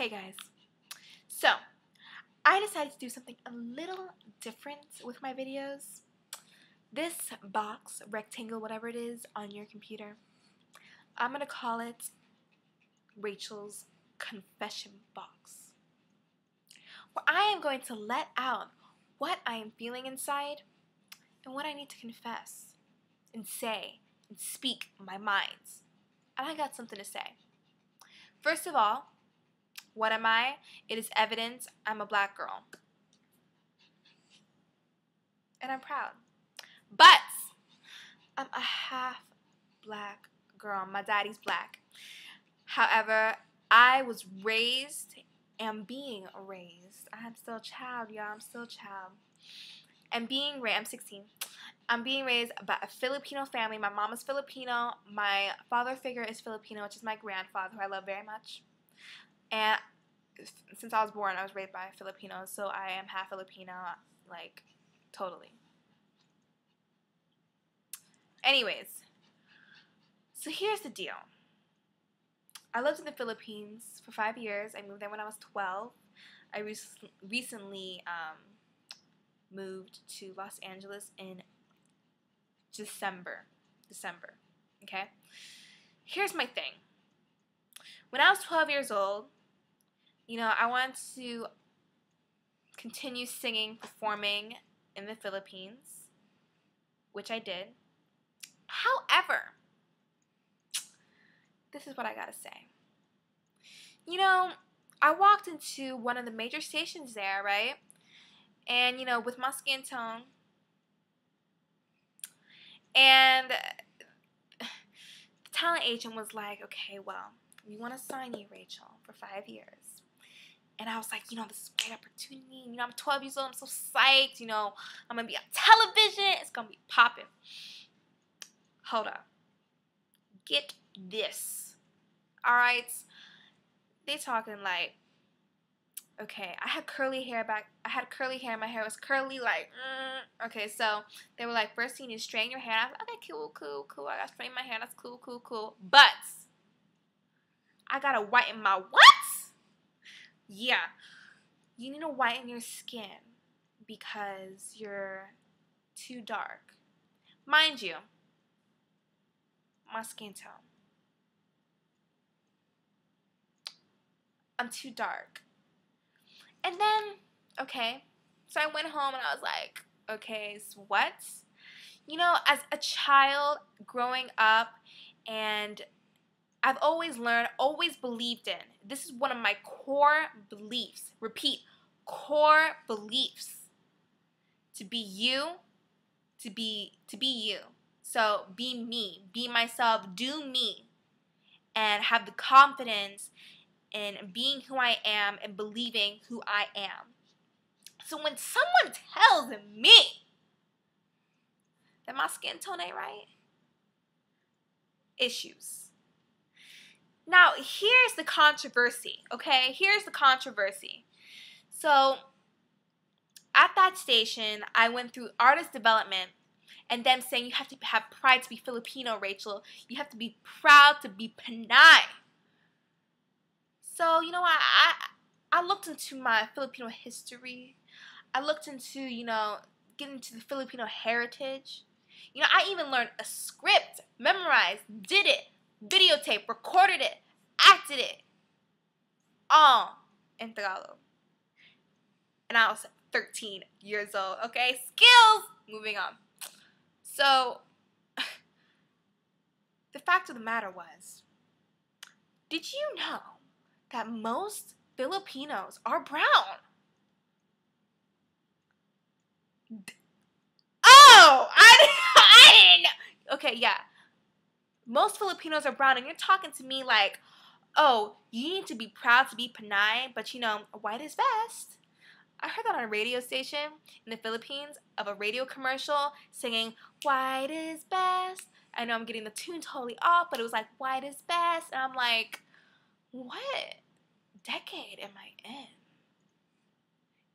Hey guys, so I decided to do something a little different with my videos. This box, rectangle, whatever it is on your computer, I'm going to call it Rachel's confession box, where I am going to let out what I am feeling inside and what I need to confess and say and speak my mind. And I got something to say. First of all, what am I? It is evident I'm a black girl. And I'm proud. But I'm a half black girl. My daddy's black. However, I was raised and being raised. I'm still a child, y'all. I'm still a child. And being raised, I'm 16. I'm being raised by a Filipino family. My mom is Filipino. My father figure is Filipino, which is my grandfather, who I love very much. And since I was born, I was raised by Filipinos, so I am half Filipino, like, totally. Anyways, so here's the deal. I lived in the Philippines for 5 years. I moved there when I was 12. I recently moved to Los Angeles in December, okay? Here's my thing. When I was 12 years old, you know, I wanted to continue singing, performing in the Philippines, which I did. However, this is what I gotta say. You know, I walked into one of the major stations there, right? And, you know, with my skin tone, and the talent agent was like, okay, well, we want to sign you, Rachel, for 5 years. And I was like, you know, this is a great opportunity. You know, I'm 12 years old. I'm so psyched. You know, I'm going to be on television. It's going to be popping. Hold up. Get this. All right? They talking like, okay, I had curly hair back. I had curly hair. My hair was curly like, Okay, so they were like, first you need to straighten your hair. I was like, okay, cool. I got to straighten my hair. That's cool. But I got to whiten my what? Yeah, you need to whiten your skin because you're too dark. Mind you, my skin tone, I'm too dark. And then, okay, so I went home and I was like, okay, so what? You know, as a child growing up, and I've always learned, always believed in. This is one of my core beliefs. Repeat, core beliefs. To be you, to be you. So be me, be myself, do me, and have the confidence in being who I am and believing who I am. So when someone tells me that my skin tone ain't right, issues. Now, here's the controversy, okay? Here's the controversy. So, at that station, I went through artist development and them saying you have to have pride to be Filipino, Rachel. You have to be proud to be Pinay. So, you know, I looked into my Filipino history. I looked into, you know, getting into the Filipino heritage. You know, I even learned a script, memorized, did it, videotape, recorded it, acted it, all in Tagalog. And I was 13 years old, okay? Skills! Moving on. So, the fact of the matter was, did you know that most Filipinos are brown? Oh! I didn't know! Okay, yeah. Most Filipinos are brown, and you're talking to me like, oh, you need to be proud to be Pinay, but you know, white is best. I heard that on a radio station in the Philippines of a radio commercial singing, white is best. I know I'm getting the tune totally off, but it was like, white is best. And I'm like, what decade am I in?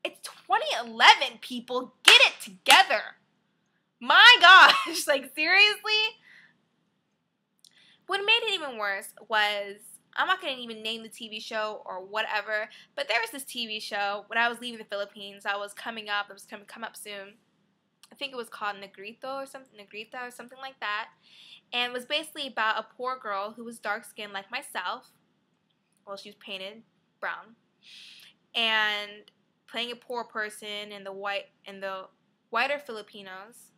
It's 2011, people. Get it together. My gosh, like seriously? What made it even worse was I'm not going to even name the TV show or whatever, but there was this TV show when I was leaving the Philippines. I was coming up. It was coming come up soon. I think it was called Negrita or something like that. And it was basically about a poor girl who was dark-skinned like myself. Well, she was painted brown. And playing a poor person, and the whiter Filipinos,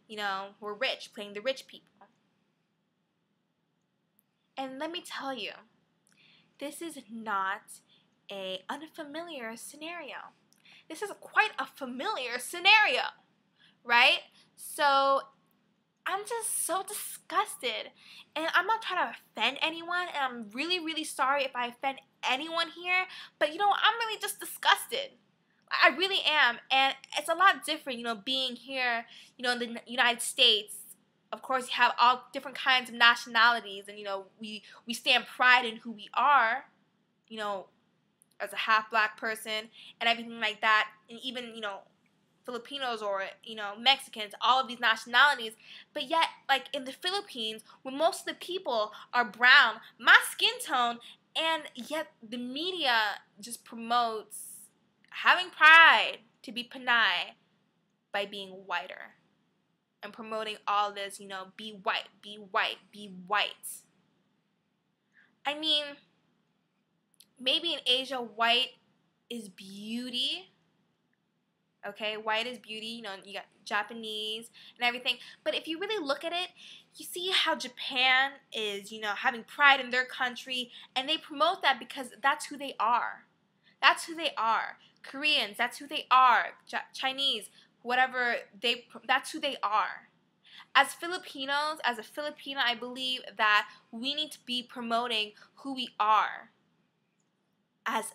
you know, were rich, playing the rich people. And let me tell you, this is not an unfamiliar scenario. This is quite a familiar scenario, right? So I'm just so disgusted. And I'm not trying to offend anyone, and I'm really, really sorry if I offend anyone here, but you know, I'm really just disgusted. I really am. And it's a lot different, you know, being here, you know, in the United States. Of course, you have all different kinds of nationalities, and you know, we stand pride in who we are, you know, as a half black person and everything like that, and even, you know, Filipinos or, you know, Mexicans, all of these nationalities. But yet, like in the Philippines, where most of the people are brown, my skin tone, and yet the media just promotes having pride to be Pinay by being whiter. And promoting all this, you know, be white, be white, be white. I mean, maybe in Asia, white is beauty. Okay, white is beauty. You know, you got Japanese and everything. But if you really look at it, you see how Japan is, you know, having pride in their country. And they promote that because that's who they are. That's who they are. Koreans, that's who they are. Chinese, whatever, that's who they are. As Filipinos, as a Filipina, I believe that we need to be promoting who we are as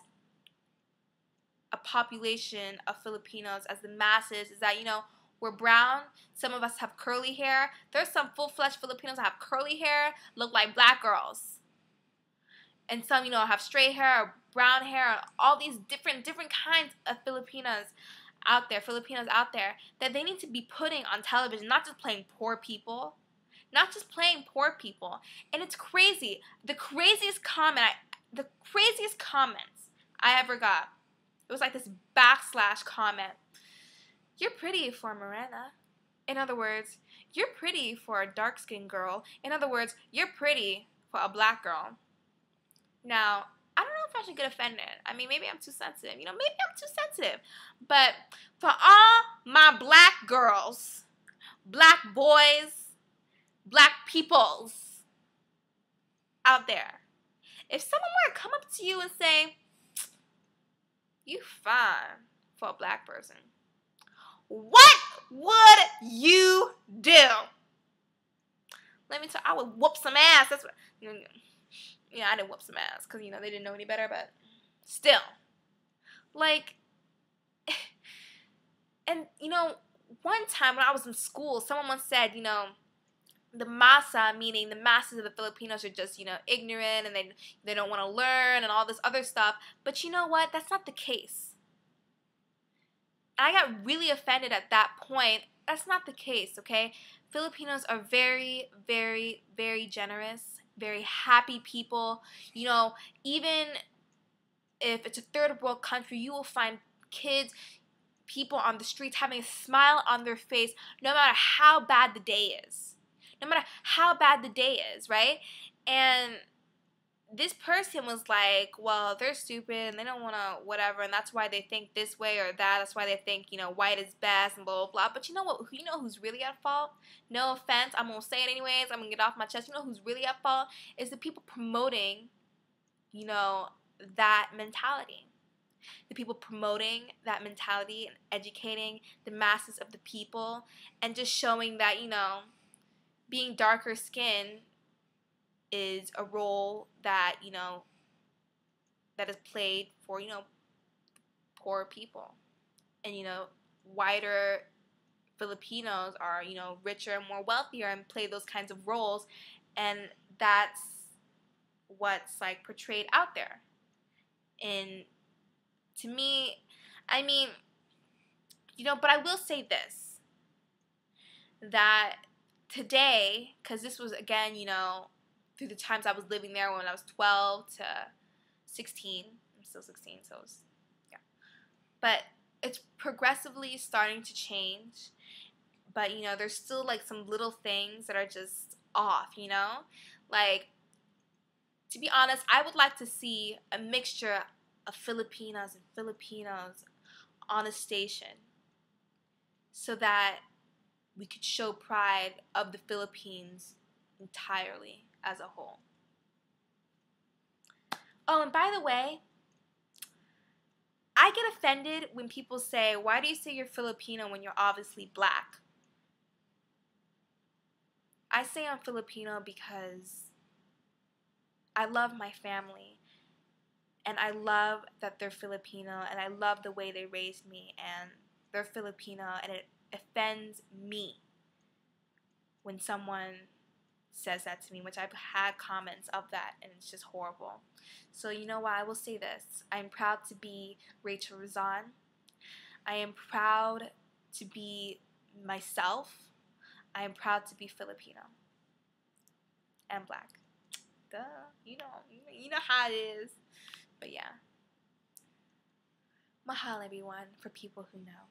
a population of Filipinos, as the masses, is that, you know, we're brown. Some of us have curly hair. There's some full-fledged Filipinos that have curly hair, look like black girls. And some, you know, have straight hair or brown hair, and all these different kinds of Filipinos out there, that they need to be putting on television, not just playing poor people. Not just playing poor people. And it's crazy. The craziest comments I ever got, it was like this backslash comment. You're pretty for Morena. In other words, you're pretty for a dark-skinned girl. In other words, you're pretty for a black girl. Now, I don't know if I should get offended. I mean, maybe I'm too sensitive. You know, maybe I'm too sensitive. But for all my black girls, black boys, black peoples out there, if someone were to come up to you and say, you fine for a black person, what would you do? Let me tell you, I would whoop some ass. That's what, you know, yeah, I didn't whoop some ass because, you know, they didn't know any better, but still. Like, and, you know, one time when I was in school, someone once said, you know, the masa, meaning the masses of the Filipinos, are just, you know, ignorant and they don't want to learn and all this other stuff. But you know what? That's not the case. I got really offended at that point. That's not the case, okay? Filipinos are very, very, very generous, very happy people. You know, even if it's a third world country, you will find kids, people on the streets having a smile on their face no matter how bad the day is. No matter how bad the day is, right? And this person was like, well, they're stupid and they don't want to whatever, and that's why they think this way or that. That's why they think, you know, white is best and blah, blah, blah. But you know what? You know who's really at fault? No offense. I'm going to say it anyways. I'm going to get off my chest. You know who's really at fault? Is the people promoting, you know, that mentality. The people promoting that mentality and educating the masses of the people and just showing that, you know, being darker skinned is a role that, you know, that is played for, you know, poor people. And, you know, whiter Filipinos are, you know, richer and more wealthier and play those kinds of roles. And that's what's, like, portrayed out there. And to me, I mean, you know, but I will say this, that today, because this was, again, you know, through the times I was living there when I was 12 to 16. I'm still 16, so it was, yeah. But it's progressively starting to change. But, you know, there's still, like, some little things that are just off, you know? Like, to be honest, I would like to see a mixture of Filipinas and Filipinos on a station so that we could show pride of the Philippines entirely as a whole. Oh, and by the way, I get offended when people say, why do you say you're Filipino when you're obviously black? I say I'm Filipino because I love my family, and I love that they're Filipino, and I love the way they raised me, and they're Filipino, and it offends me when someone says that to me, which I've had comments of that, and it's just horrible. So you know what, I will say this. I'm proud to be Rachel Rizan. I am proud to be myself. I am proud to be Filipino and black. Duh, you know how it is. But yeah. Mahalo everyone for people who know.